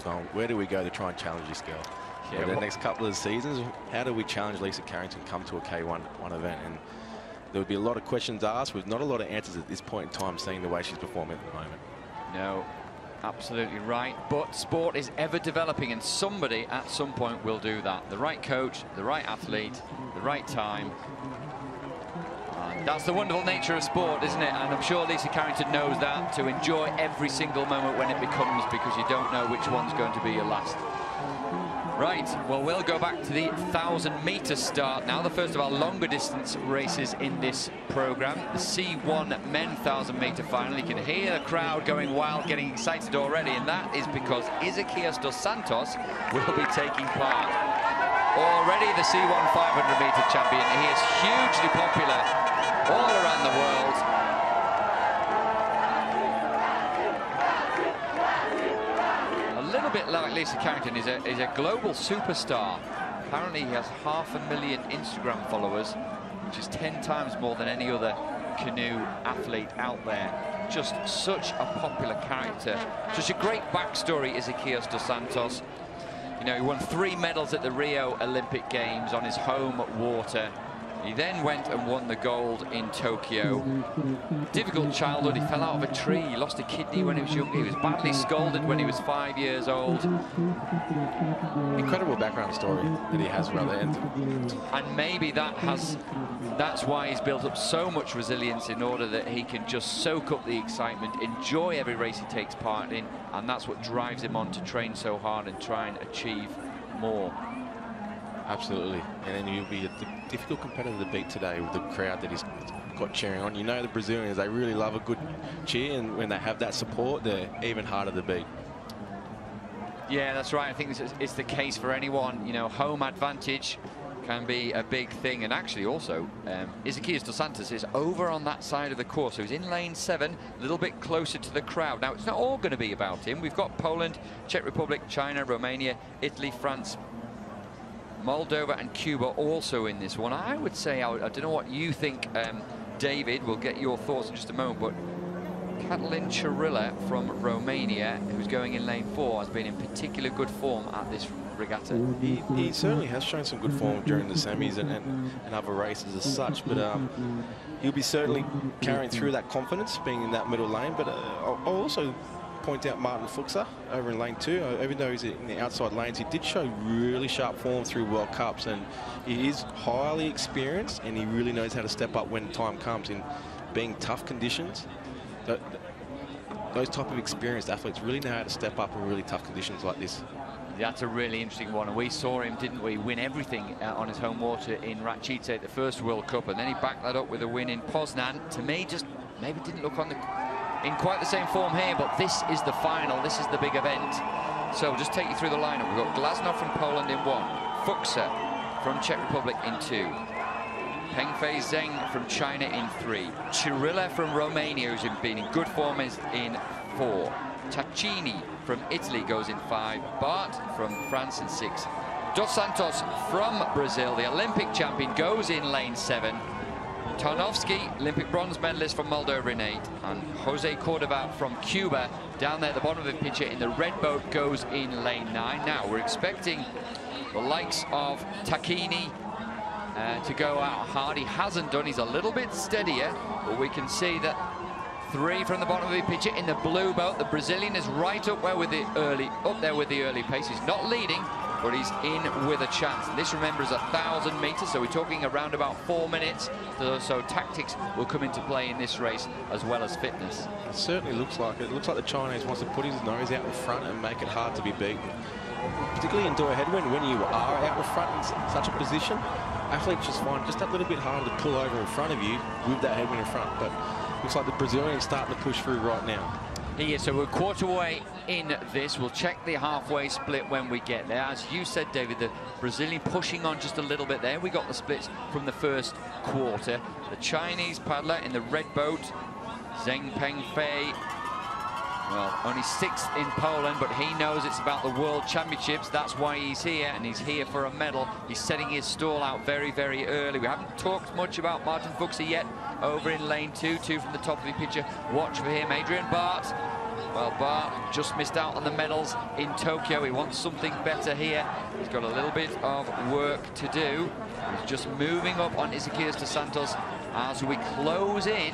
going, where do we go to try and challenge this girl? Yeah, the next couple of seasons, how do we challenge Lisa Carrington come to a K1 event? And there would be a lot of questions asked with not a lot of answers at this point in time, seeing the way she's performing at the moment. No, absolutely right. But sport is ever developing, and somebody at some point will do that. The right coach, the right athlete, the right time. And that's the wonderful nature of sport, isn't it? And I'm sure Lisa Carrington knows that, to enjoy every single moment when it becomes, because you don't know which one's going to be your last. Right, well, we'll go back to the 1,000-meter start now, the first of our longer distance races in this program, the C1 men 1,000-meter final. You can hear the crowd going wild, getting excited already, and that is because Isaquias Santos will be taking part. Already the C1 500-meter champion. He is hugely popular all around the world. A little bit like Lisa Carrington, is a global superstar. Apparently he has 500,000 Instagram followers, which is 10 times more than any other canoe athlete out there. Just such a popular character. Such a great backstory, Isaquias Santos. You know, he won 3 medals at the Rio Olympic Games on his home water. He then went and won the gold in Tokyo. Difficult childhood. He fell out of a tree. He lost a kidney when he was young. He was badly scalded when he was 5 years old. Incredible background story that he has, rather. And maybe that's why he's built up so much resilience, in order that he can just soak up the excitement, enjoy every race he takes part in, and that's what drives him on to train so hard and try and achieve more. Absolutely, and then you'll be a difficult competitor to beat today with the crowd that he's got cheering on. You know, the Brazilians, they really love a good cheer, and when they have that support, they're even harder to beat. Yeah, that's right. I think it's the case for anyone. You know, home advantage can be a big thing. And actually also, Isaquias Santos is over on that side of the course. So he's in lane 7, a little bit closer to the crowd. Now, it's not all going to be about him. We've got Poland, Czech Republic, China, Romania, Italy, France, Moldova and Cuba also in this one. I would say, I don't know what you think, David, we'll get your thoughts in just a moment, but Catalin Chirila from Romania, who's going in lane 4, has been in particular good form at this regatta. He certainly has shown some good form during the semis and other races as such, but he'll be certainly carrying through that confidence, being in that middle lane. But I'll also point out Martin Fuksa over in lane 2. Even though he's in the outside lanes, he did show really sharp form through World Cups, and he is highly experienced, and he really knows how to step up when time comes in being tough conditions. Those type of experienced athletes really know how to step up in really tough conditions like this. That's a really interesting one, and we saw him, didn't we, win everything on his home water in Rachice at the first World Cup, and then he backed that up with a win in Poznan. To me, just maybe didn't look in quite the same form here, but this is the final, this is the big event. So we'll just take you through the lineup. We've got Glasnow from Poland in 1, Fuksa from Czech Republic in 2, Pengfei Zheng from China in 3, Chirila from Romania, who's been in good form, is in 4, Tacchini from Italy goes in 5, Bart from France in 6, Dos Santos from Brazil, the Olympic champion, goes in lane 7, Tarnowski, Olympic bronze medalist from Moldova in 8, and Jose Cordova from Cuba, down there at the bottom of the picture in the red boat, goes in lane 9. Now we're expecting the likes of Tacchini to go out hard. He hasn't done, he's a little bit steadier, but we can see that 3 from the bottom of the picture in the blue boat. The Brazilian is right up there with the early pace. He's not leading, but he's in with a chance. And this, remember, is 1,000 meters, so we're talking around about 4 minutes. So tactics will come into play in this race as well as fitness. It certainly looks like it. It looks like the Chinese wants to put his nose out in front and make it hard to be beaten. Particularly in do a headwind, when you are out in front in such a position, athletes just find just that little bit harder to pull over in front of you with that headwind in front. But looks like the Brazilian's starting to push through right now. Yeah, so we're quarter way in this. We'll check the halfway split when we get there. As you said, David, the Brazilian pushing on just a little bit there. We got the splits from the first quarter. The Chinese paddler in the red boat, Zheng Pengfei, well, only 6th in Poland, but he knows it's about the World Championships. That's why he's here, and he's here for a medal. He's setting his stall out very, very early. We haven't talked much about Martin Fuksa yet. Over in lane 2, 2 from the top of the picture. Watch for him. Adrian Bart Well, Bart just missed out on the medals in Tokyo. He wants something better here. He's got a little bit of work to do. He's just moving up on Isaquias Santos as we close in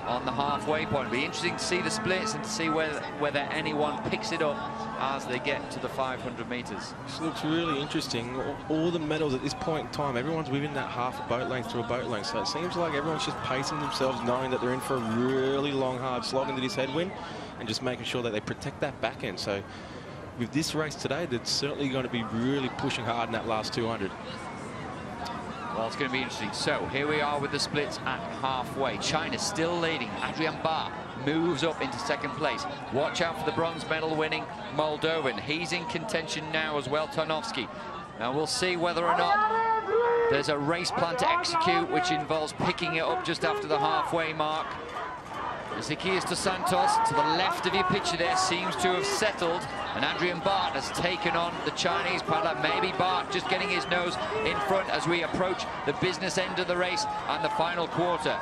on the halfway point. It'll be interesting to see the splits and to see whether anyone picks it up as they get to the 500 meters. This looks really interesting. All the medals at this point in time, everyone's within that half a boat length to a boat length. So it seems like everyone's just pacing themselves, knowing that they're in for a really long, hard slog into this headwind, and just making sure that they protect that back end. So with this race today, they're certainly going to be really pushing hard in that last 200. Well, it's going to be interesting. So here we are with the splits at halfway. China still leading. Adrian Bar moves up into second place. Watch out for the bronze medal winning Moldovan. He's in contention now as well, Tarnowski. Now we'll see whether or not there's a race plan to execute, which involves picking it up just after the halfway mark. Isaquias Santos, to the left of your picture there, seems to have settled, and Adrian Bart has taken on the Chinese paddler. Maybe Bart just getting his nose in front as we approach the business end of the race and the final quarter.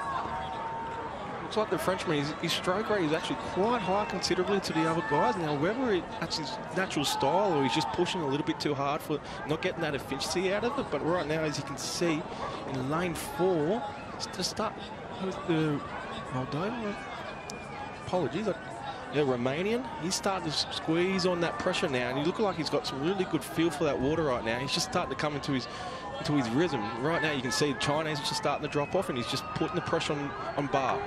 Looks like the Frenchman, his stroke rate is actually quite high considerably to the other guys. Now, whether that's his natural style or he's just pushing a little bit too hard for not getting that efficiency out of it, but right now, as you can see, in lane 4, to start with the Moldovan. Apologies. Yeah, Romanian. He's starting to squeeze on that pressure now, and he looks like he's got some really good feel for that water right now. He's just starting to come into his rhythm. Right now, you can see the Chinese are just starting to drop off, and he's just putting the pressure on Bar.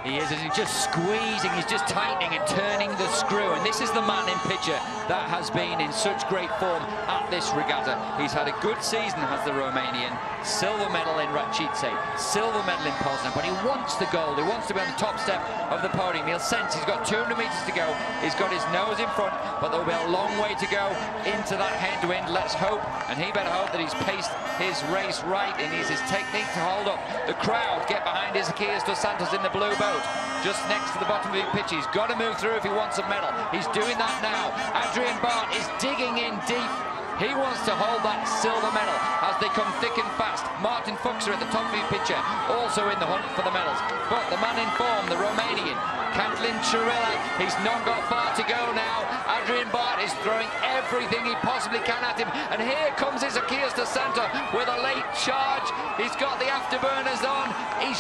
He is, and he's just squeezing, he's just tightening and turning the screw. And this is the man in picture that has been in such great form at this regatta. He's had a good season, has the Romanian. Silver medal in Rachice, silver medal in Poznan, but he wants the gold. He wants to be on the top step of the podium. He'll sense he's got 200 meters to go. He's got his nose in front, but there'll be a long way to go into that headwind. Let's hope, and he better hope that he's paced his race right and he's his technique to hold up. The crowd get behind Isaquias Santos in the blue boat, just next to the bottom of the pitch. He's got to move through if he wants a medal. He's doing that now. Adrian Bart is digging in deep. He wants to hold that silver medal as they come thick and fast. Martin Fuksa at the top of your picture, also in the hunt for the medals. But the man in form, the Romanian, Catalin Chirila, he's not got far to go now. Adrian Bart is throwing everything he possibly can at him. And here comes Isaquias Santos with a late charge. He's got the afterburners on. He's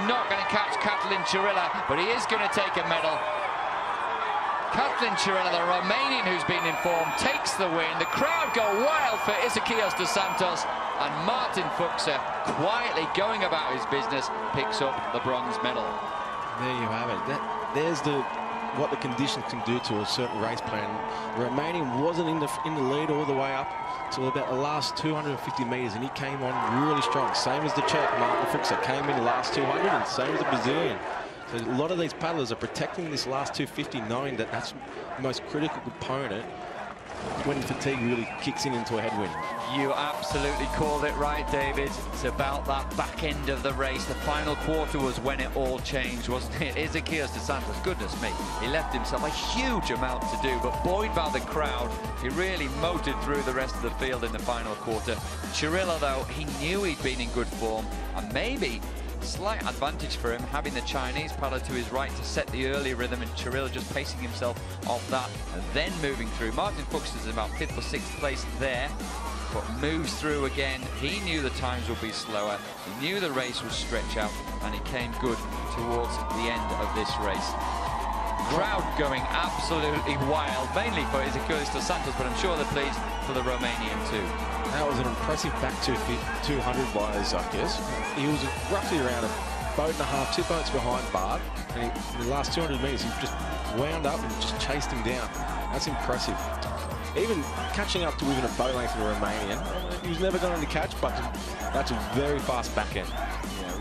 not going to catch Catalin Chirila, but he is going to take a medal. Catalin Chirila, the Romanian who's been informed, takes the win. The crowd go wild for Isaquias Santos, and Martin Fuksa, quietly going about his business, picks up the bronze medal. There you have it. There's what the conditions can do to a certain race plan. The Romanian wasn't in the lead all the way up till about the last 250 meters, and he came on really strong. Same as the Czech, Martin Fuksa, came in the last 200, and same as the Brazilian. So a lot of these paddlers are protecting this last 250, knowing that that's the most critical component when fatigue really kicks into a headwind. You absolutely called it right, David. It's about that back end of the race. The final quarter was when it all changed, wasn't it? Isaquias Santos, goodness me, he left himself a huge amount to do, but buoyed by the crowd, he really motored through the rest of the field in the final quarter. Chirila, though, he knew he'd been in good form, and maybe slight advantage for him having the Chinese paddler to his right to set the early rhythm, and Chirila just pacing himself off that and then moving through. Martin Fuchs is about 5th or 6th place there, but moves through again. He knew the times would be slower, he knew the race would stretch out, and he came good towards the end of this race. Crowd going absolutely wild, mainly for Isaquias Santos, but I'm sure they're pleased for the Romanian too. That was an impressive back 200 by Isaquias. He was roughly around a boat and a half, 2 boats behind Bart, and in the last 200 metres he just wound up and just chased him down. That's impressive. Even catching up to within a boat length of the Romanian, he was never going to catch, but that's a very fast back end.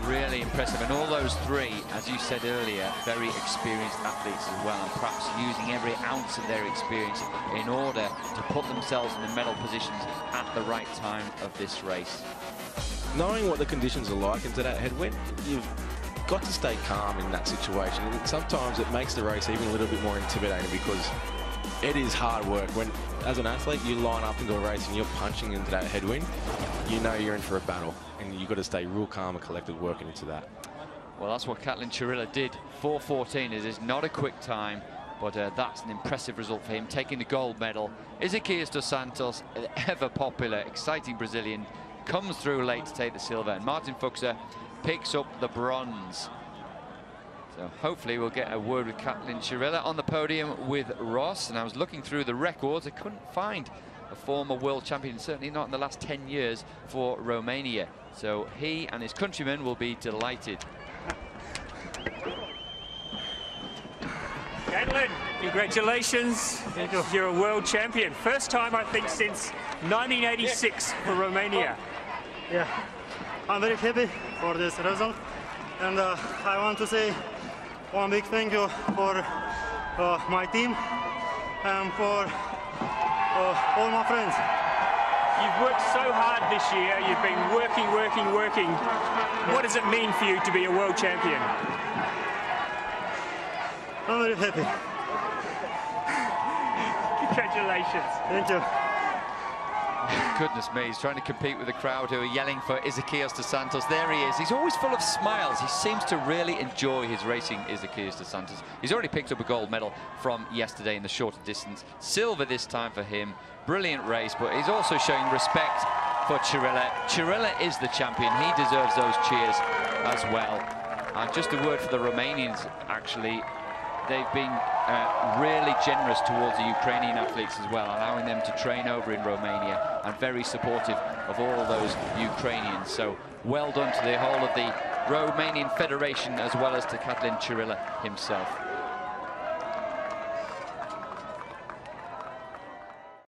Really impressive, and all those three, as you said earlier, very experienced athletes as well, and perhaps using every ounce of their experience in order to put themselves in the medal positions at the right time of this race. Knowing what the conditions are like into that headwind, you've got to stay calm in that situation, and sometimes it makes the race even a little bit more intimidating because it is hard work. When, as an athlete, you line up into a race and you're punching into that headwind, you know you're in for a battle, and you've got to stay real calm and collected working into that. Well, that's what Catalin Chirila did. 4:14 is not a quick time, But that's an impressive result for him, taking the gold medal. Isaquias Santos, ever popular, exciting Brazilian, comes through late to take the silver, and Martin Fuksa picks up the bronze. So hopefully we'll get a word with Catalin Chirila on the podium with Ross. And I was looking through the records, I couldn't find a former world champion, certainly not in the last 10 years for Romania. So he and his countrymen will be delighted. Catalin, congratulations. You're a world champion. First time, I think, since 1986 for Romania. Yeah, I'm very happy for this result. And I want to say one big thank you for my team and for all my friends. You've worked so hard this year. You've been working. What does it mean for you to be a world champion? I'm very happy. Congratulations. Thank you. Goodness me, he's trying to compete with the crowd who are yelling for Isaquias Santos. There he is. He's always full of smiles. He seems to really enjoy his racing, Isaquias Santos. He's already picked up a gold medal from yesterday in the shorter distance. Silver this time for him. Brilliant race, but he's also showing respect for Chirila. Chirila is the champion. He deserves those cheers as well. Just a word for the Romanians, actually. They've been really generous towards the Ukrainian athletes as well, allowing them to train over in Romania, and very supportive of all those Ukrainians. So well done to the whole of the Romanian Federation, as well as to Catalin Chirila himself.